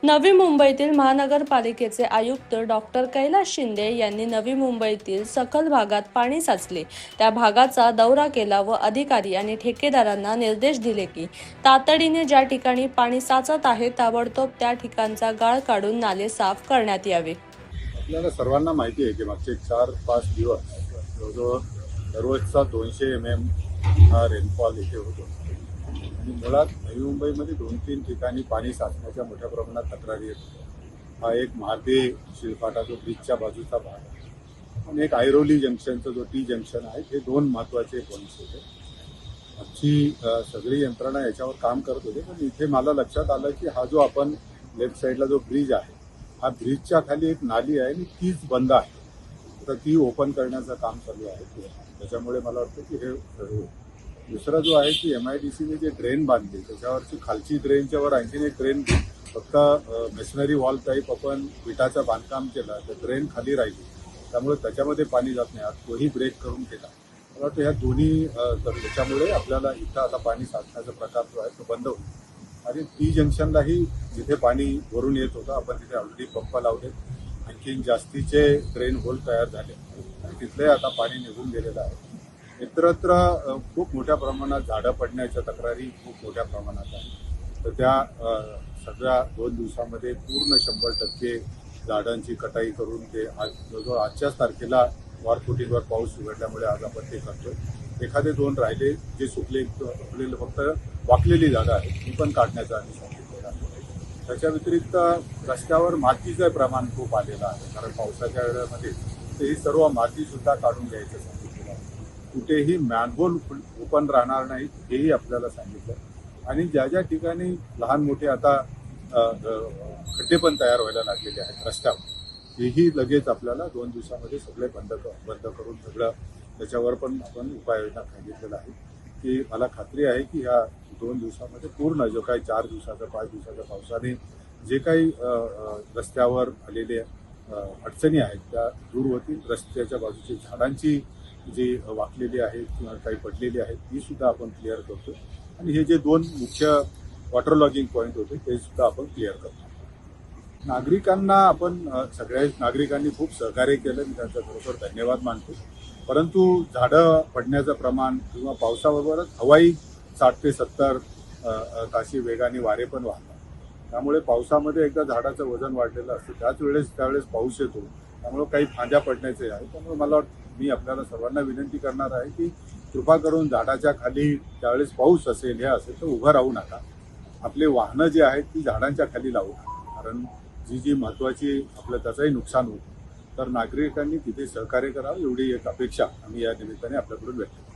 नवी मुंबईतील महानगरपालिकेचे आयुक्त डॉक्टर कैलास शिंदे यांनी नवी मुंबईतील सखल भागात पाणी साचले त्या भागाचा दौरा केला व अधिकारी आणि ठेकेदारांना निर्देश दिले की तातडीने ज्या ठिकाणी पाणी साचत आहे ताबडतोब त्या ठिकाणचा गाळ काढून नाले साफ करण्यात यावे। आपल्याला सर्वांना माहिती आहे की मागचे 4-5 दिवस जवळजवळ दररोजचा 200 mm हा रेनफॉल इथे होतो आणि मुळात नवी मुंबईमध्ये 2-3 ठिकाणी पाणी साचण्याच्या मोठ्या प्रमाणात तक्रारी येत। हा एक महाते शिलफाटा जो ब्रिजच्या बाजूचा भाग आहे आणि एक ऐरोली जंक्शनचं जो टी जंक्शन आहे, हे दोन महत्त्वाचे पॉईंट्स होते। आमची सगळी यंत्रणा याच्यावर काम करत होते, पण इथे मला लक्षात आलं की हा जो आपण लेफ्ट साईडला जो ब्रिज आहे, हा ब्रिजच्या खाली एक नाली आहे आणि तीच बंद आहे, तर ती ओपन करण्याचं काम चालू आहे। त्याच्यामुळे मला वाटतं की हे दुसरा जो आहे की MIDCने जे ड्रेन बांधली त्याच्यावरची खालची ड्रेनच्या वर आणखीन एक ड्रेन फक्त मेशनरी वॉल टाईप आपण विटाचं बांधकाम केलं तर ड्रेन खाली राहिली, त्यामुळे त्याच्यामध्ये पाणी जात नाही। आज तोही ब्रेक करून केला। मला वाटतं ह्या दोन्ही त्याच्यामुळे आपल्याला इथं आता पाणी साचण्याचा प्रकार जो आहे तो बंद होईल आणि टी जंक्शनलाही जिथे पाणी वरून येत होतं आपण तिथे ऑलरेडी पंप लावले, आणखीन जास्तीचे ड्रेन होल तयार झाले आणि तिथले आता पाणी निघून गेलेलं आहे। इतरत्र खूप मोठ्या प्रमाणात झाडं पडण्याच्या तक्रारी खूप मोठ्या प्रमाणात आहे, तर त्या सगळ्या 2 दिवसामध्ये पूर्ण 100% झाडांची कटाई करून ते आज जवळजवळ आजच्याच तारखेला वारफुटीवर पाऊस उघडल्यामुळे आज आपण ते करतोय। एखादे 2 राहिले जे सुकलेले फक्त वाकलेली झाडं आहेत ती पण काढण्याचा आम्ही सांगितलेलं आहे। त्याच्या व्यतिरिक्त रस्त्यावर मातीचं प्रमाण खूप आलेलं आहे, कारण पावसाच्या वेळेमध्ये ते ही सर्व मातीसुद्धा काढून घ्यायचं सांगितलेलं आहे। कुठेही मॅनहोल ओपन राहणार नाही हेही आपल्याला सांगितलं आणि ज्या ज्या ठिकाणी लहान मोठे आता खड्डे पण तयार व्हायला लागलेले आहेत रस्त्यावर, हेही लगेच आपल्याला 2 दिवसामध्ये सगळे बंद करून सगळं त्याच्यावर पण आपण उपाययोजना सांगितलेलं आहे की मला खात्री आहे की ह्या 2 दिवसामध्ये पूर्ण जो काही 4 दिवसाचा 5 दिवसाच्या पावसाने जे काही रस्त्यावर आलेले अडचणी आहेत त्या दूर होतील। रस्त्याच्या बाजूची झाडांची जी वाकलेली आहेत किंवा काही पडलेली आहेत ती सुद्धा आपण क्लिअर करतो आणि हे जे 2 मुख्य वॉटर लॉगिंग पॉईंट होते ते सुद्धा आपण क्लिअर करतो। नागरिकांना आपण सगळ्या नागरिकांनी खूप सहकार्य केलं, मी त्यांचा खरोखर धन्यवाद मानतो, परंतु झाडं पडण्याचं प्रमाण किंवा पावसाबरोबरच हवाई 60 ते 70 ताशी वेगाने वारे पण वाहतात, त्यामुळे पावसामध्ये एकदा झाडाचं वजन वाढलेलं असतं त्यावेळेस पाऊस येतो, त्यामुळे काही फांद्या पडण्याचे आहे। त्यामुळे मला मी आपल्याला सर्वांना विनंती करणार आहे की कृपा करून झाडाच्या खाली त्यावेळेस पाऊस असेल हे असेल तर उभं राहू नका, आपले वाहनं जे आहेत ती झाडांच्या खाली लावू नका, कारण जी महत्त्वाची आपलं त्याचंही नुकसान होतं, तर नागरिकांनी तिथे सहकार्य करावं एवढी एक अपेक्षा आम्ही या निमित्ताने आपल्याकडून व्यक्त करतो।